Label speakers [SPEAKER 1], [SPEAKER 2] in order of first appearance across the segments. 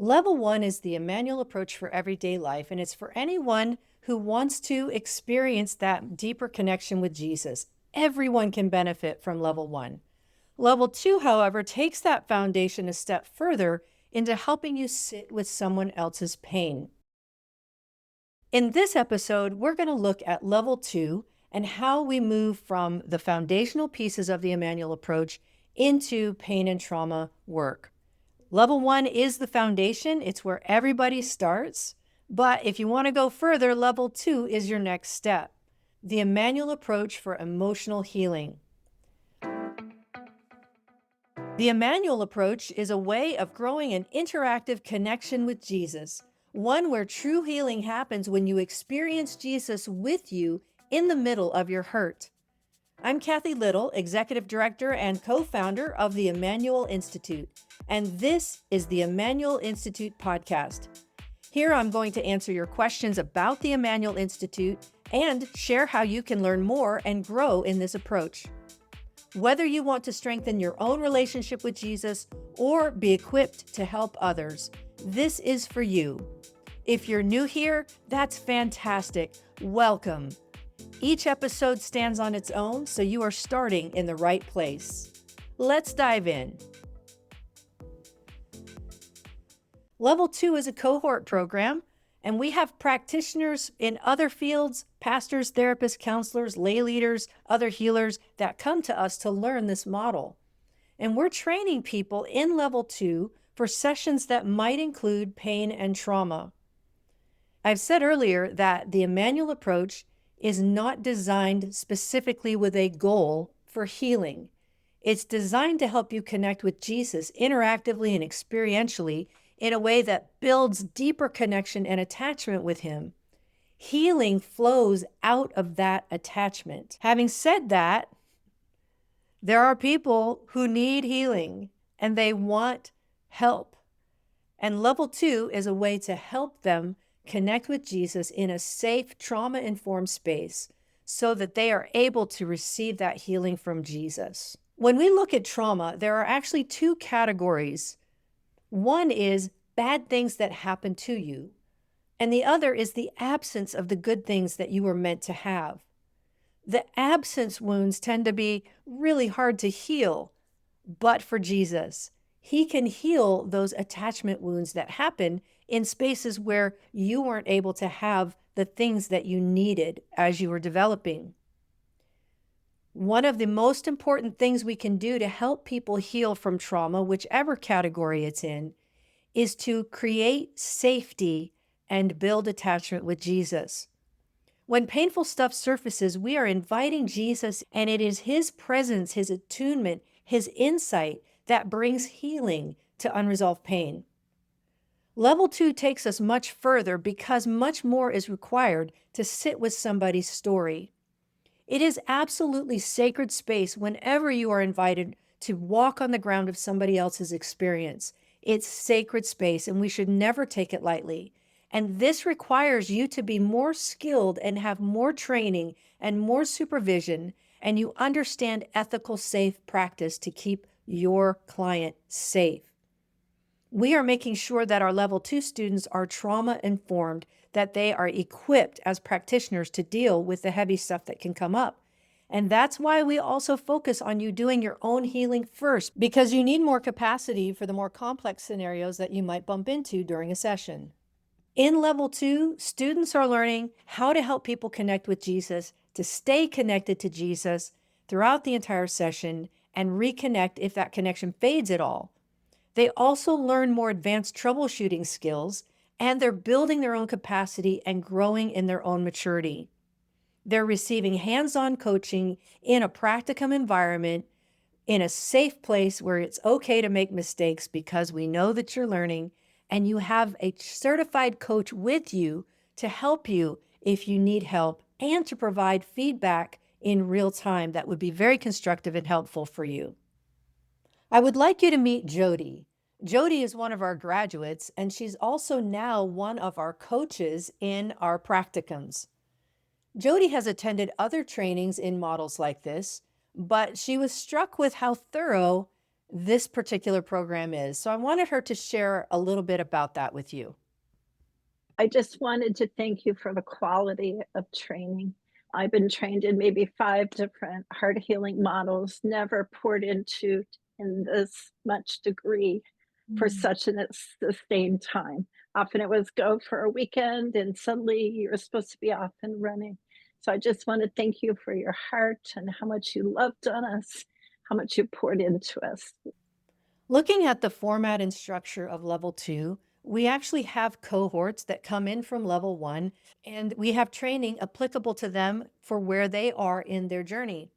[SPEAKER 1] Level 1 is the Immanuel Approach for everyday life, and it's for anyone who wants to experience that deeper connection with Jesus. Everyone can benefit from Level 1. Level 2, however, takes that foundation a step further into helping you sit with someone else's pain. In this episode, we're going to look at Level 2 and how we move from the foundational pieces of the Immanuel Approach into pain and trauma work. Level 1 is the foundation. It's where everybody starts. But if you want to go further, Level 2 is your next step. The Immanuel Approach for emotional healing. The Immanuel Approach is a way of growing an interactive connection with Jesus, one where true healing happens when you experience Jesus with you in the middle of your hurt. I'm Cathy Little, Executive Director and co-founder of the Immanuel Institute, and this is the Immanuel Institute podcast. Here I'm going to answer your questions about the Immanuel Institute and share how you can learn more and grow in this approach. Whether you want to strengthen your own relationship with Jesus or be equipped to help others, this is for you. If you're new here, that's fantastic. Welcome. Each episode stands on its own, so you are starting in the right place. Let's dive in. Level 2 is a cohort program, and we have practitioners in other fields, pastors, therapists, counselors, lay leaders, other healers that come to us to learn this model. And we're training people in Level 2 for sessions that might include pain and trauma. I've said earlier that the Immanuel Approach is not designed specifically with a goal for healing. It's designed to help you connect with Jesus interactively and experientially in a way that builds deeper connection and attachment with him. Healing flows out of that attachment. Having said that, there are people who need healing and they want help. And Level 2 is a way to help them connect with Jesus in a safe, trauma-informed space so that they are able to receive that healing from Jesus. When we look at trauma, there are actually two categories. One is bad things that happen to you, and the other is the absence of the good things that you were meant to have. The absence wounds tend to be really hard to heal, but for Jesus, he can heal those attachment wounds that happen in spaces where you weren't able to have the things that you needed as you were developing. One of the most important things we can do to help people heal from trauma, whichever category it's in, is to create safety and build attachment with Jesus. When painful stuff surfaces, we are inviting Jesus, and it is his presence, his attunement, his insight that brings healing to unresolved pain. Level 2 takes us much further because much more is required to sit with somebody's story. It is absolutely sacred space whenever you are invited to walk on the ground of somebody else's experience. It's sacred space, and we should never take it lightly. And this requires you to be more skilled and have more training and more supervision, and you understand ethical, safe practice to keep your client safe. We are making sure that our Level 2 students are trauma-informed, that they are equipped as practitioners to deal with the heavy stuff that can come up. And that's why we also focus on you doing your own healing first, because you need more capacity for the more complex scenarios that you might bump into during a session. In Level 2, students are learning how to help people connect with Jesus, to stay connected to Jesus throughout the entire session, and reconnect if that connection fades at all. They also learn more advanced troubleshooting skills, and they're building their own capacity and growing in their own maturity. They're receiving hands-on coaching in a practicum environment, in a safe place where it's okay to make mistakes because we know that you're learning, and you have a certified coach with you to help you if you need help and to provide feedback in real time that would be very constructive and helpful for you. I would like you to meet Jody. Jody is one of our graduates, and she's also now one of our coaches in our practicums. Jody has attended other trainings in models like this, but she was struck with how thorough this particular program is. So I wanted her to share a little bit about that with you.
[SPEAKER 2] I just wanted to thank you for the quality of training. I've been trained in maybe 5 different heart healing models, never poured into in this much degree for
[SPEAKER 1] Mm.
[SPEAKER 2] such a sustained time. Often it was go for a weekend and suddenly you're supposed to be off and running. So I just want to thank you for your heart and how much you loved on us, how much you poured into us.
[SPEAKER 1] Looking at the format and structure of level 2, we actually have cohorts that come in from level 1, and we have training applicable to them for where they are in their journey.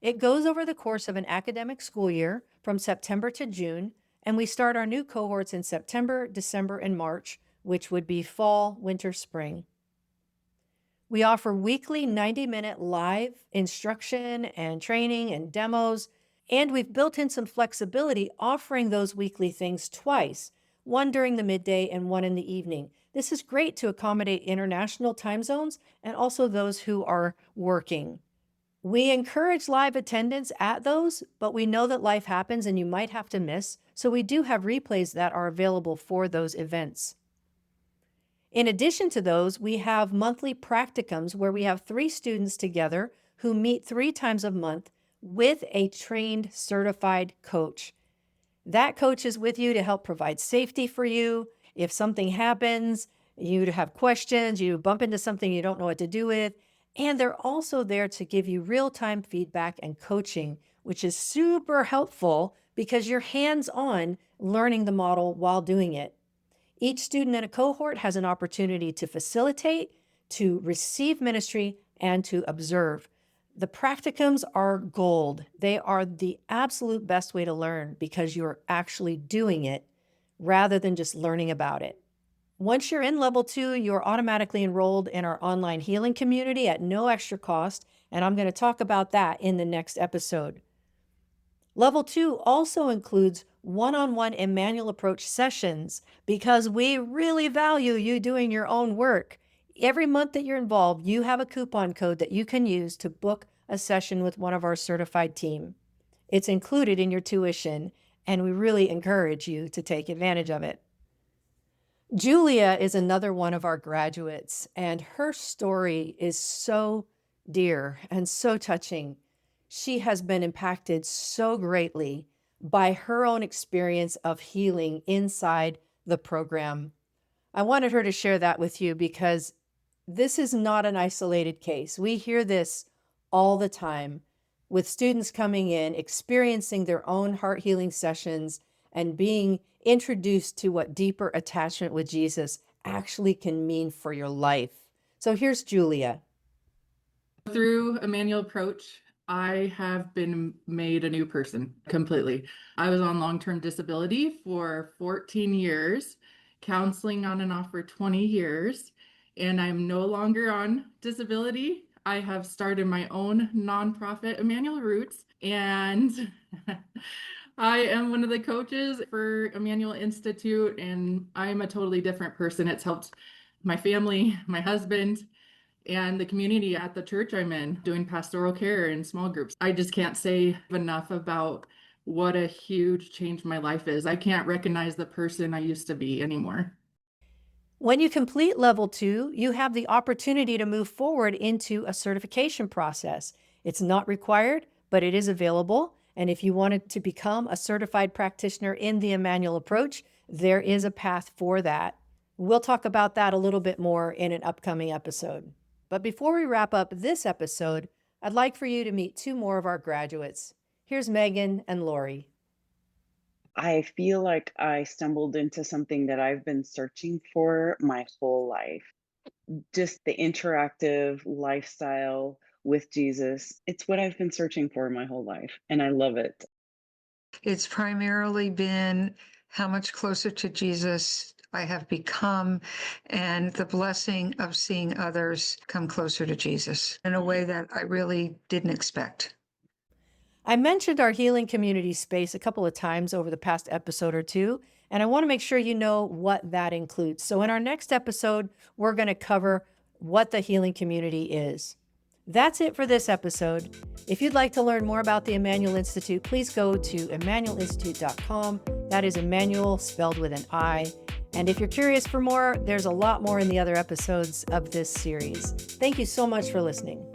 [SPEAKER 1] It goes over the course of an academic school year from September to June, and we start our new cohorts in September, December, and March, which would be fall, winter, spring. We offer weekly 90-minute live instruction and training and demos, and we've built in some flexibility offering those weekly things twice, one during the midday and one in the evening. This is great to accommodate international time zones and also those who are working. We encourage live attendance at those, but we know that life happens and you might have to miss, so we do have replays that are available for those events. In addition to those, we have monthly practicums where we have 3 students together who meet 3 times a month with a trained certified coach. That coach is with you to help provide safety for you. If something happens, you have questions, you bump into something you don't know what to do with, and they're also there to give you real-time feedback and coaching, which is super helpful because you're hands-on learning the model while doing it. Each student in a cohort has an opportunity to facilitate, to receive ministry, and to observe. The practicums are gold. They are the absolute best way to learn because you're actually doing it rather than just learning about it. Once you're in level 2, you're automatically enrolled in our online healing community at no extra cost, and I'm going to talk about that in the next episode. Level 2 also includes one-on-one Immanuel Approach sessions because we really value you doing your own work. Every month that you're involved, you have a coupon code that you can use to book a session with one of our certified team. It's included in your tuition, and we really encourage you to take advantage of it. Julia is another one of our graduates, and her story is so dear and so touching. She has been impacted so greatly by her own experience of healing inside the program. I wanted her to share that with you because this is not an isolated case. We hear this all the time with students coming in, experiencing their own heart healing sessions, and being introduced to what deeper attachment with Jesus actually can mean for your life. So here's Julia.
[SPEAKER 3] Through Immanuel Approach, I have been made a new person completely. I was on long-term disability for 14 years, counseling on and off for 20 years, and I'm no longer on disability. I have started my own nonprofit, Immanuel Roots, and I am one of the coaches for Immanuel Institute, and I'm a totally different person. It's helped my family, my husband, and the community at the church I'm in, doing pastoral care in small groups. I just can't say enough about what a huge change my life is. I can't recognize the person I used to be anymore.
[SPEAKER 1] When you complete level 2, you have the opportunity to move forward into a certification process. It's not required, but it is available. And if you wanted to become a certified practitioner in the Immanuel Approach, there is a path for that. We'll talk about that a little bit more in an upcoming episode. But before we wrap up this episode, I'd like for you to meet 2 more of our graduates. Here's Megan and Lori.
[SPEAKER 4] I feel like I stumbled into something that I've been searching for my whole life. Just the interactive lifestyle with Jesus. It's what I've been searching for my whole life, and I love it.
[SPEAKER 5] It's primarily been how much closer to Jesus I have become and the blessing of seeing others come closer to Jesus in a way that I really didn't expect.
[SPEAKER 1] I mentioned our healing community space a couple of times over the past episode or two, and I want to make sure you know what that includes. So in our next episode, we're going to cover what the healing community is. That's it for this episode. If you'd like to learn more about the Immanuel Institute, please go to immanuelinstitute.com. That is Immanuel spelled with an I. And if you're curious for more, there's a lot more in the other episodes of this series. Thank you so much for listening.